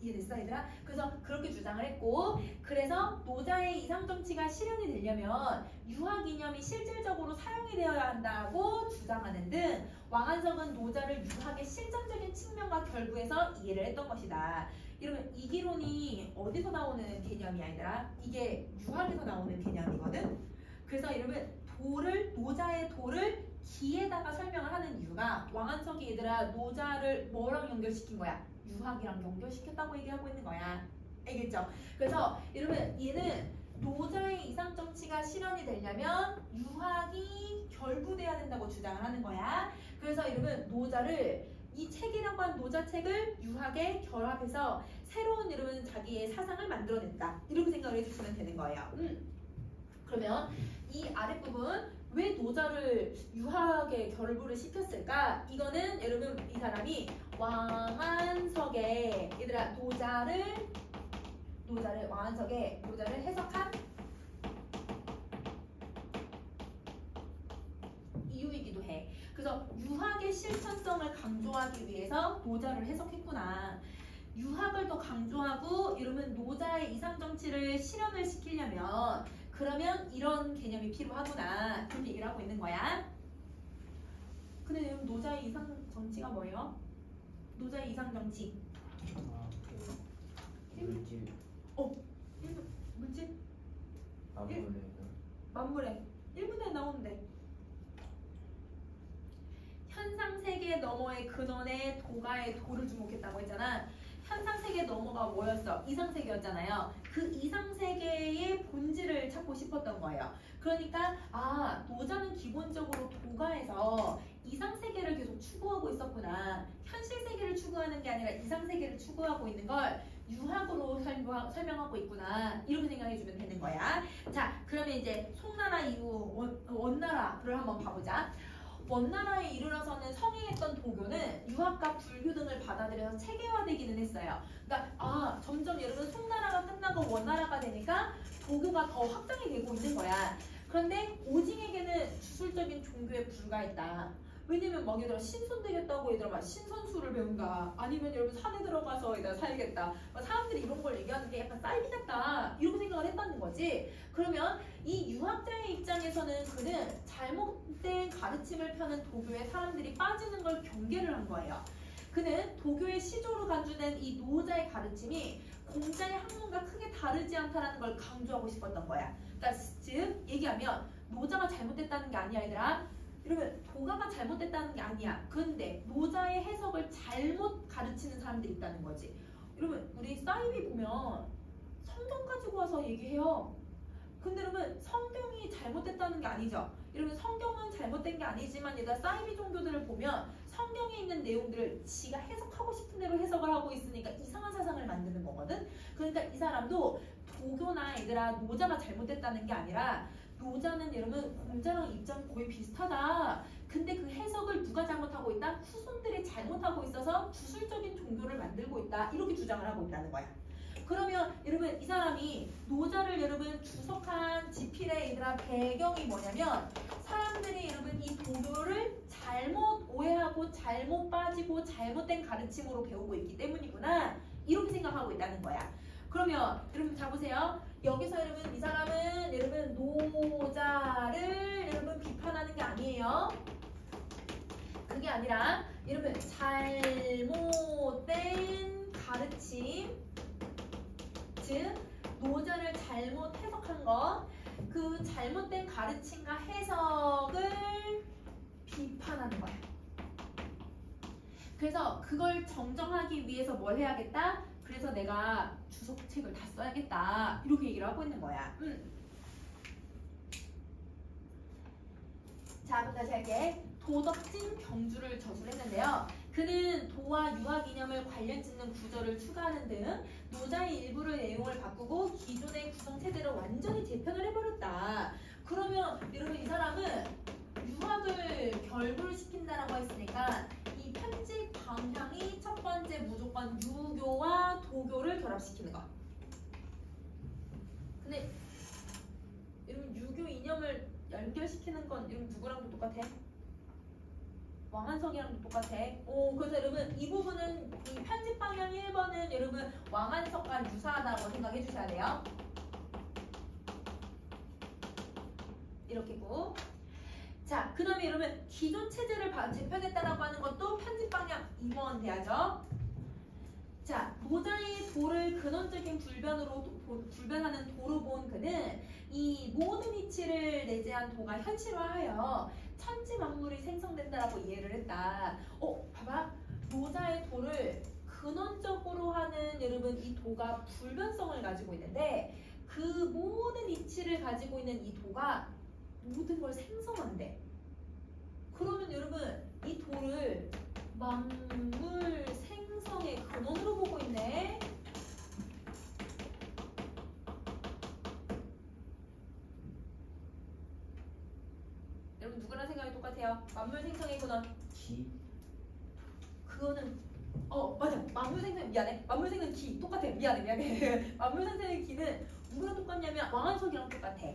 이해됐어 얘들아? 그래서 그렇게 주장을 했고, 그래서 노자의 이상정치가 실현이 되려면 유학 이념이 실질적으로 사용이 되어야 한다고 주장하는 등 왕한석은 노자를 유학의 실전적인 측면과 결부해서 이해를 했던 것이다. 이러면 이기론이 어디서 나오는 개념이야 얘들아? 이게 유학에서 나오는 개념이거든? 그래서 이러면 노자의 도를 기에다가 설명을 하는 이유가 왕한석이 얘들아 노자를 뭐랑 연결시킨 거야? 유학이랑 연결시켰다고 얘기하고 있는 거야. 알겠죠? 그래서 이러면 얘는 노자의 이상정치가 실현이 되려면 유학이 결부돼야 된다고 주장을 하는 거야. 그래서 이러면 노자를 이 책이라고 한 노자책을 유학에 결합해서 새로운 이러면 자기의 사상을 만들어낸다. 이렇게 생각을 해주시면 되는 거예요. 그러면 이 아랫부분 왜 노자를 유학에 결부를 시켰을까? 이거는 여러분 이 사람이 왕한석의 얘들아 왕한석의 노자를 해석한 이유이기도 해. 그래서 유학의 실천성을 강조하기 위해서 노자를 해석했구나. 유학을 더 강조하고 이러면 노자의 이상정치를 실현을 시키려면 그러면 이런 개념이 필요하구나. 그런 얘기를 하고 있는 거야. 근데 여러분 노자의 이상정치가 뭐예요? 노자의 이상정치. 물질. 물질? 아무래도. 만물에 1분에 나오는데. 현상세계 너머의 근원에 도가의 도를 주목했다고 했잖아. 현상세계 너머가 뭐였어? 이상세계였잖아요. 그 이상세계의 본질을 찾고 싶었던 거예요. 그러니까 노자는 기본적으로 도가에서 이상세계를 계속 추구하고 있었구나. 현실세계를 추구하는 게 아니라 이상세계를 추구하고 있는 걸 유학으로 설명하고 있구나. 이렇게 생각해주면 되는 거야. 자, 그러면 이제 송나라 이후 원나라를 한번 봐보자. 원나라에 이르러서는 성행했던 도교는 유학과 불교 등을 받아들여서 체계화되기는 했어요. 그러니까 점점 여러분 송나라가 끝나고 원나라가 되니까 도교가 더 확장이 되고 있는 거야. 그런데 오징에게는 주술적인 종교에 불과했다. 왜냐면 막 얘들아 신선 되겠다고 얘들아 막 신선수를 배운다. 아니면 여러분 산에 들어가서 얘들아 살겠다. 사람들이 이런 걸 얘기하는 게 약간 쌀비 같다. 이렇게 생각을 했다는 거지. 그러면 이 유학자의 입장에서는 그는 잘못된 가르침을 펴는 도교에 사람들이 빠지는 걸 경계를 한 거예요. 그는 도교의 시조로 간주된 이 노자의 가르침이 공자의 학문과 크게 다르지 않다는 걸 강조하고 싶었던 거야. 그러니까 즉 얘기하면 노자가 잘못됐다는 게 아니야 얘들아. 이러면 도가가 잘못됐다는 게 아니야. 그런데 노자의 해석을 잘못 가르치는 사람들이 있다는 거지. 여러분 우리 사이비 보면 성경 가지고 와서 얘기해요. 근데 여러분 성경이 잘못됐다는 게 아니죠. 여러분 성경은 잘못된 게 아니지만 얘들아 사이비 종교들을 보면 성경에 있는 내용들을 지가 해석하고 싶은 대로 해석을 하고 있으니까 이상한 사상을 만드는 거거든. 그러니까 이 사람도 도교나 얘들아 노자가 잘못됐다는 게 아니라 노자는 여러분 공자랑 입장 거의 비슷하다. 근데 그 해석을 누가 잘못하고 있다? 후손들이 잘못하고 있어서 주술적인 종교를 만들고 있다. 이렇게 주장을 하고 있다는 거야. 그러면 여러분 이 사람이 노자를 여러분 주석한 지필의 얘들아 배경이 뭐냐면 사람들이 여러분 이 도교를 잘못 오해하고 잘못 빠지고 잘못된 가르침으로 배우고 있기 때문이구나. 이렇게 생각하고 있다는 거야. 그러면 여러분 자 보세요. 여기서 여러분 이 사람은 여러분 노자를 여러분 비판하는 게 아니에요. 그게 아니라 여러분 잘못된 가르침, 즉 노자를 잘못 해석한 것, 그 잘못된 가르침과 해석을 비판하는 거야. 그래서 그걸 정정하기 위해서 뭘 해야겠다? 그래서 내가 주석책을 다 써야겠다. 이렇게 얘기를 하고 있는 거야. 자, 그럼 다시 할게. 도덕진 경주를 저술했는데요. 그는 도와 유학 이념을 관련 짓는 구절을 추가하는 등 노자의 일부를 내용을 바꾸고 기존의 구성체제를 완전히 재편을 해버렸다. 그러면 여러분 이 사람은 유학을 결부를 시킨다라고 했으니까 이 편집 방향이 첫 번째 무조건 유교와 도교를 결합시키는 거. 근데 여러분 유교 이념을 연결시키는 건 여러분 누구랑도 똑같아? 왕한석이랑도 똑같아. 그래서 여러분 이 부분은 이 편집 방향 1번은 여러분 왕한석과 유사하다고 생각해 주셔야 돼요. 이렇게고. 자, 그 다음에 여러분 기존 체제를 재편했다라고 하는 것도 편집 방향 2번 돼야죠. 자, 노자의 도를 근원적인 불변하는 도로 본 그는 이 모든 이치를 내재한 도가 현실화하여 천지 만물이 생성된다라고 이해를 했다. 봐봐. 노자의 도를 근원적으로 하는 여러분 이 도가 불변성을 가지고 있는데 그 모든 이치를 가지고 있는 이 도가 모든 걸 생성한대. 그러면 여러분 이 도를 만물 생성의 근원으로 보고 있네. 여러분 누구랑 생각이 똑같아요? 만물 생성의 근원. 기. 그거는 맞아. 만물 생성 미안해. 만물 생성 기 똑같아. 미안해. 만물 생성의 기는 누구랑 똑같냐면 왕한석이랑 똑같아.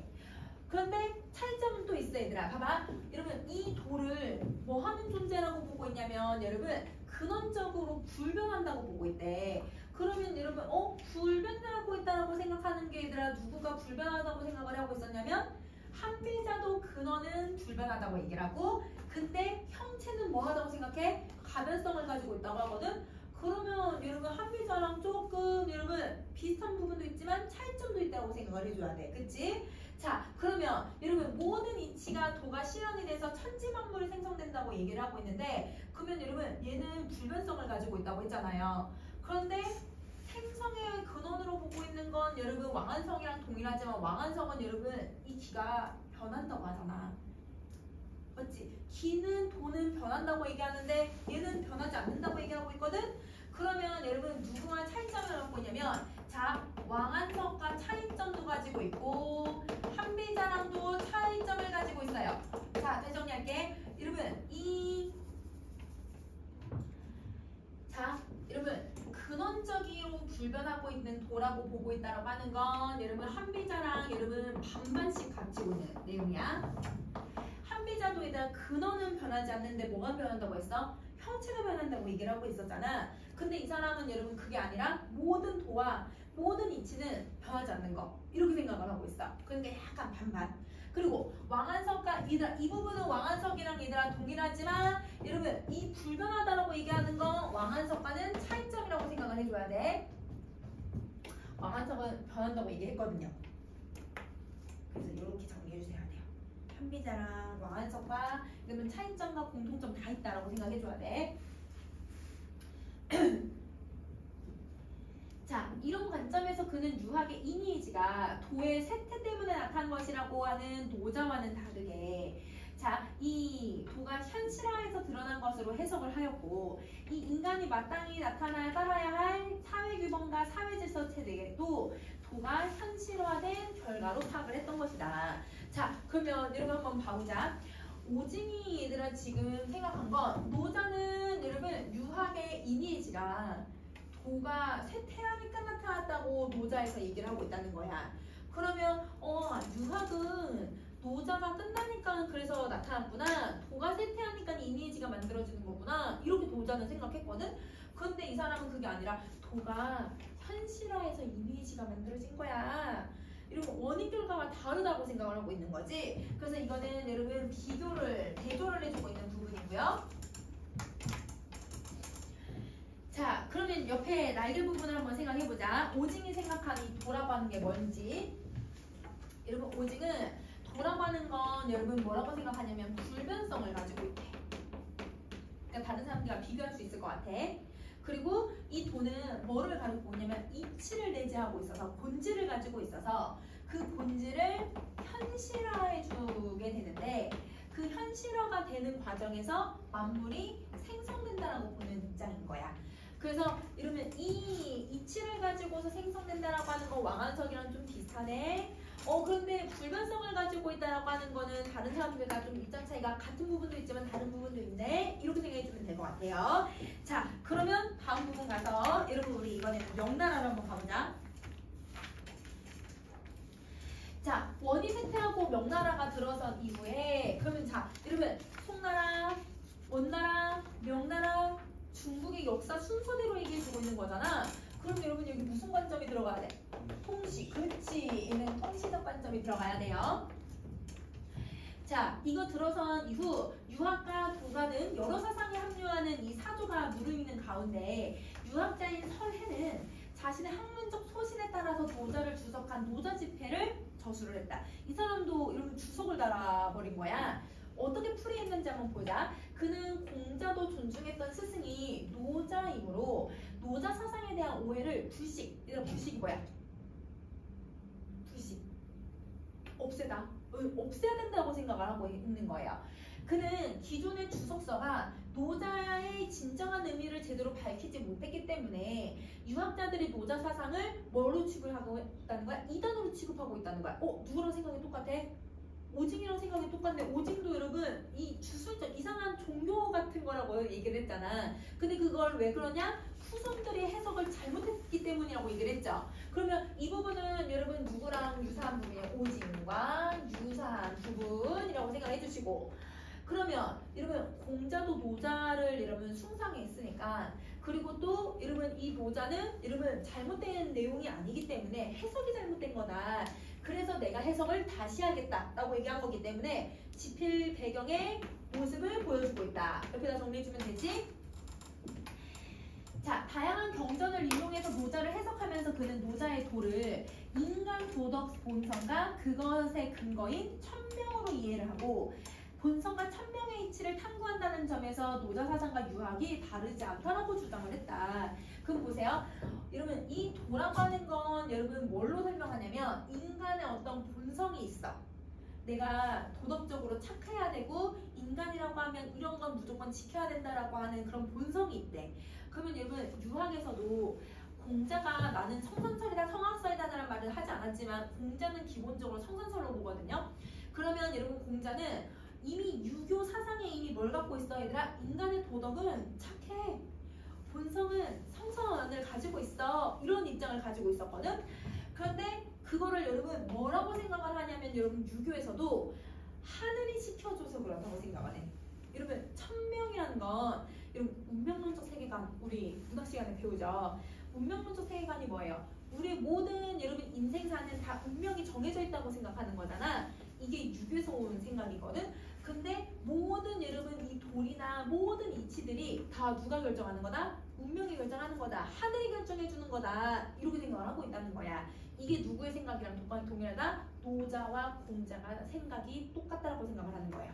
그런데 차이점은 또 있어 얘들아. 봐봐. 여러분 이 도를 뭐 하는 존재라고 보고 있냐면 여러분 근원적으로 불변한다고 보고 있대. 그러면 여러분 불변하고 있다라고 생각하는 게 얘들아 누구가 불변하다고 생각을 하고 있었냐면 한비자도 근원은 불변하다고 얘기를 하고 근데 형체는 뭐 하다고 생각해? 가변성을 가지고 있다고 하거든. 그러면 여러분 한비자랑 조금 여러분 비슷한 부분도 있지만 차이점도 있다고 생각을 해줘야 돼. 그치? 자, 그러면 여러분 모든 이치가 도가 실현이 돼서 천지만물이 생성된다고 얘기를 하고 있는데 그러면 여러분 얘는 불변성을 가지고 있다고 했잖아요. 그런데 생성의 근원으로 보고 있는 건 여러분 왕한성이랑 동일하지만 왕한성은 여러분 이 기가 변한다고 하잖아. 맞지? 기는 도는 변한다고 얘기하는데 얘는 변하지 않는다고 얘기하고 있거든? 그러면 여러분 누구와 차이점을 갖고 있냐면 자, 왕한석과 차이점도 가지고 있고 한비자랑도 차이점을 가지고 있어요. 자, 다시 정리할게. 여러분 근원적으로 불변하고 있는 도라고 보고 있다라고 하는 건 여러분 한비자랑 여러분 반반씩 가지고 있는 내용이야. 한비자도에다 근원은 변하지 않는데 뭐가 변한다고 했어? 형체가 변한다고 얘기를 하고 있었잖아. 근데 이 사람은 여러분 그게 아니라 모든 도와 모든 이치는 변하지 않는 거 이렇게 생각을 하고 있어. 그러니까 약간 반반. 그리고 왕한석과 얘들아 이 부분은 왕한석이랑 얘들아 동일하지만 여러분 이 불변하다라고 얘기하는 건 왕한석과는 차이점이라고 생각을 해줘야 돼. 왕한석은 변한다고 얘기했거든요. 그래서 이렇게 정리해주셔야 돼요. 한비자랑 왕한석과 여러분 차이점과 공통점 다 있다라고 생각해줘야 돼. 자, 이런 관점에서 그는 유학의 이미지가 도의 쇠퇴 때문에 나타난 것이라고 하는 노자와는 다르게 자, 이 도가 현실화에서 드러난 것으로 해석을 하였고 이 인간이 마땅히 나타나야 따라야 할 사회규범과 사회질서 체제도 도가 현실화된 결과로 파악을 했던 것이다. 자, 그러면 여러분 한번 봐보자. 오징이 얘들아 지금 생각한 건 노자는 여러분 유학의 이미지가 도가 쇠퇴하니까 나타났다고 노자에서 얘기를 하고 있다는 거야. 그러면 유학은 노자가 끝나니까 그래서 나타났구나. 도가 쇠퇴하니까 이미지가 만들어지는 거구나. 이렇게 노자는 생각했거든. 그런데 이 사람은 그게 아니라 도가 현실화해서 이미지가 만들어진 거야. 이러면 원인 결과가 다르다고 생각을 하고 있는 거지. 그래서 이거는 여러분 대조를 해주고 있는 부분이고요. 자, 그러면 옆에 날개 부분을 한번 생각해보자. 오징이 생각하는 이 도라고 하는 게 뭔지. 여러분 오징은 도라고 하는 건 여러분 뭐라고 생각하냐면 불변성을 가지고 있대. 그러니까 다른 사람들과 비교할 수 있을 것 같아. 그리고 이 도는 뭐를 가지고 있냐면 이치를 내재하고 있어서 본질을 가지고 있어서 그 본질을 현실화해 주게 되는데 그 현실화가 되는 과정에서 만물이 생성된다라고 보는 입장인 거야. 그래서 이러면 이 이치를 가지고서 생성된다라고 하는 거 왕한석이랑 좀 비슷하네. 그런데 불변성을 가지고 있다라고 하는 거는 다른 사람들과 좀 입장 차이가 같은 부분도 있지만 다른 부분도 있네. 이렇게 생각해 주면 될 것 같아요. 자, 그러면 다음 부분 가서 여러분 우리 이번에는 명나라로 한번 가보자. 자, 원이 쇠퇴하고 명나라가 들어선 이후에 그러면 자, 여러분 송나라, 원나라, 명나라, 중국의 역사 순서대로 얘기해주고 있는 거잖아. 그럼 여러분 여기 무슨 관점이 들어가야 돼? 통시, 그렇지. 얘는 통시적 관점이 들어가야 돼요. 자, 이거 들어선 이후 유학과 도가는 여러 사상에 합류하는 이 사조가 무르익는 가운데 유학자인 설해는 자신의 학문적 소신에 따라서 노자를 주석한 노자 집회를 저수를 했다. 이 사람도 이런 주석을 달아버린 거야. 어떻게 풀이했는지 한번 보자. 그는 공자도 존중했던 스승이 노자이므로 노자 사상에 대한 오해를 불식, 얘들아 불식이 뭐야? 불식. 없애다. 없애야 된다고 생각을 하고 있는 거예요. 그는 기존의 주석서가 노자의 진정한 의미를 제대로 밝히지 못했기 때문에 유학자들이 노자 사상을 뭐로 취급하고 있다는 거야? 이단으로 취급하고 있다는 거야. 누구랑 생각이 똑같아? 오징이랑 생각이 똑같네. 오징도 여러분 이 주술적 이상한 종교 같은 거라고 얘기를 했잖아. 근데 그걸 왜 그러냐? 후손들이 해석을 잘못했기 때문이라고 얘기를 했죠. 그러면 이 부분은 여러분 누구랑 유사한 부분이에요? 오징과 유사한 부분이라고 생각해 주시고, 그러면 여러분 공자도 노자를 여러분 숭상했으니까, 그리고 또 여러분 이 노자는 여러분 잘못된 내용이 아니기 때문에 해석이 잘못된 거다. 그래서 내가 해석을 다시 하겠다라고 얘기한 거기 때문에 지필 배경의 모습을 보여주고 있다. 옆에다 정리해주면 되지? 자, 다양한 경전을 이용해서 노자를 해석하면서 그는 노자의 도를 인간 도덕 본성과 그것의 근거인 천명으로 이해를 하고 본성과 천명의 이치를 탐구한다는 점에서 노자 사상과 유학이 다르지 않다라고 주장을 했다. 그럼 보세요. 여러분 이 도라고 하는 건 여러분 뭘로 설명하냐면 인간의 어떤 본성이 있어. 내가 도덕적으로 착해야 되고 인간이라고 하면 이런 건 무조건 지켜야 된다라고 하는 그런 본성이 있대. 그러면 여러분 유학에서도 공자가 나는 성선설이다 성악설이다라는 말을 하지 않았지만 공자는 기본적으로 성선설로 보거든요. 그러면 여러분 공자는 이미 유교 사상에 이미 뭘 갖고 있어 얘들아? 인간의 도덕은 착해. 본성은 성선을 가지고 있어. 이런 입장을 가지고 있었거든. 그런데 그거를 여러분 뭐라고 생각을 하냐면 여러분 유교에서도 하늘이 시켜줘서 그렇다고 생각을 해. 여러분 천명이라는 건 여러분 운명론적 세계관 우리 문학 시간에 배우죠. 운명론적 세계관이 뭐예요? 우리 모든 여러분 인생사는 다 운명이 정해져 있다고 생각하는 거잖아. 이게 유교에서 온 생각이거든. 근데 모든 여러분 이 돌이나 모든 이치들이 다 누가 결정하는 거다? 운명이 결정하는 거다. 하늘이 결정해 주는 거다. 이렇게 생각을 하고 있다는 거야. 이게 누구의 생각이랑 동일하다? 노자와 공자가 생각이 똑같다고 생각을 하는 거예요.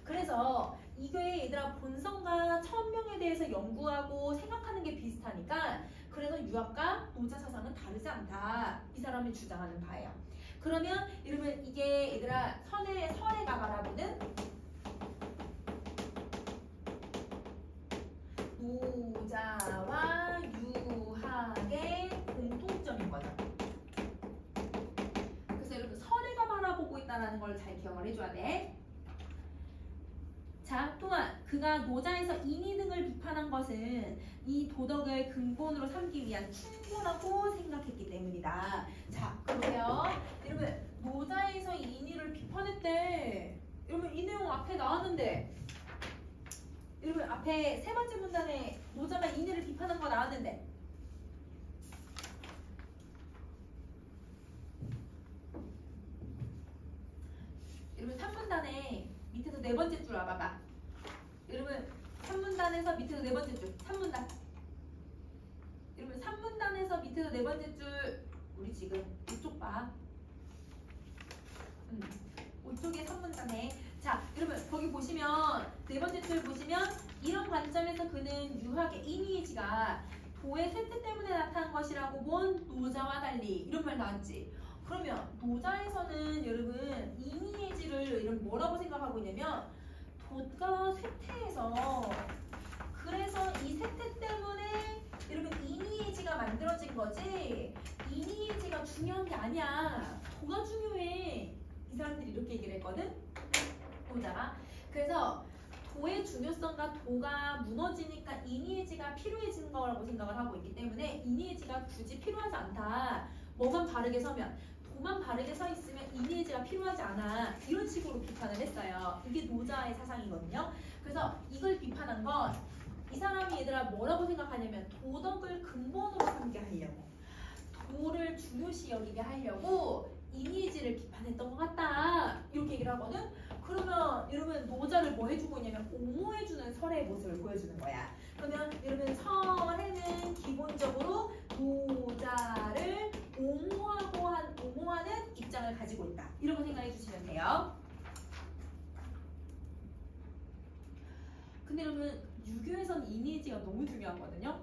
그래서 이게 얘들아 본성과 천명에 대해서 연구하고 생각하는 게 비슷하니까 그래서 유학과 노자 사상은 다르지 않다. 이 사람이 주장하는 바예요. 그러면 여러분 이게 얘들아 설해가 바라보는 노자와 유학의 공통점인 거죠. 그래서 여러분 설해가 바라보고 있다는 걸 잘 기억을 해줘야 돼. 자, 또한 그가 노자에서 인의 등을 비판한 것은 이 도덕을 근본으로 삼기 위한 충고라고 생각했기 때문이다. 자, 그러세요. 여러분 노자에서 인의를 비판했대. 여러분 이 내용 앞에 나왔는데 여러분 앞에 세 번째 문단에 노자가 인의를 비판한 거 나왔는데 여러분 3문단에 밑에서 네 번째 줄 와봐봐. 여러분 3문단에서 밑에서 네 번째 줄 3문단. 여러분 3문단에서 밑에서 네 번째 줄 우리 지금 이쪽 봐. 이쪽에 3문단에 자 여러분 거기 보시면 네 번째 줄 보시면 이런 관점에서 그는 유학의 인의지가 도의 쇠퇴 때문에 나타난 것이라고 본 노자와 달리 이런 말 나왔지. 그러면 노자에서는 여러분 인의예지를 이런 뭐라고 생각하고 있냐면 도가 쇠퇴해서 그래서 이 쇠퇴 때문에 여러분 인의예지가 만들어진 거지 인의예지가 중요한 게 아니야. 도가 중요해. 이 사람들이 이렇게 얘기를 했거든. 도자가. 그래서 도의 중요성과 도가 무너지니까 이니에지가 필요해지는 거라고 생각을 하고 있기 때문에 이니에지가 굳이 필요하지 않다. 뭐만 바르게 서면 도만 바르게 서 있으면 이니에지가 필요하지 않아. 이런 식으로 비판을 했어요. 이게 노자의 사상이거든요. 그래서 이걸 비판한 건 이 사람이 얘들아 뭐라고 생각하냐면 도덕을 근본으로 삼게 하려고 도를 중요시 여기게 하려고 이니에지를 비판했던 것 같다. 이렇게 얘기를 하거든. 그러면 여러분 노자를 뭐 해주고 있냐면 옹호해주는 설의 모습을 보여주는 거야. 그러면 여러분 설에는 기본적으로 노자를 옹호하는 입장을 가지고 있다. 이런 거 생각해 주시면 돼요. 근데 여러분 유교에서는 이니에지가 너무 중요하거든요.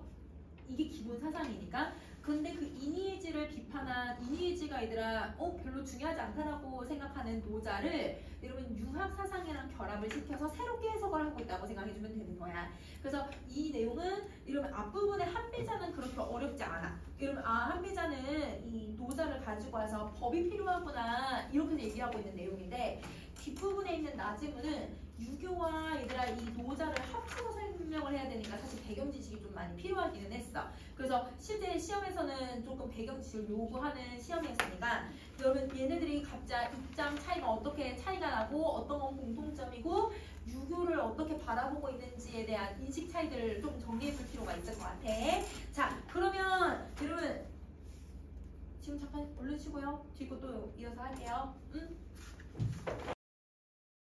이게 기본 사상이니까. 근데 그 이니에지를 비판한 이니에지가 얘들아 별로 중요하지 않다라고 생각하는 노자를 여러분 유학 사상이랑 결합을 시켜서 새롭게 해석을 하고 있다고 생각해주면 되는 거야. 그래서 이 내용은 여러분 앞부분에 한비자는 그렇게 어렵지 않아. 여러분 한비자는 이 노자를 가지고 와서 법이 필요하구나 이렇게 얘기하고 있는 내용인데 뒷부분에 있는 나지문은 유교와 얘들아 이 노자를 합쳐서 설명을 해야 되니까 사실 배경 지식이 좀 많이 필요하기는 했어. 그래서 실제 시험에서는 조금 배경 지식을 요구하는 시험이었으니까 여러분 얘네들이 각자 입장 차이가 어떻게 차이가 나고 어떤 건 공통점이고 유교를 어떻게 바라보고 있는지에 대한 인식 차이들을 좀 정리해 줄 필요가 있을 것 같아. 자 그러면 여러분 지금 잠깐 얼른 쉬고요. 뒤고 또 이어서 할게요.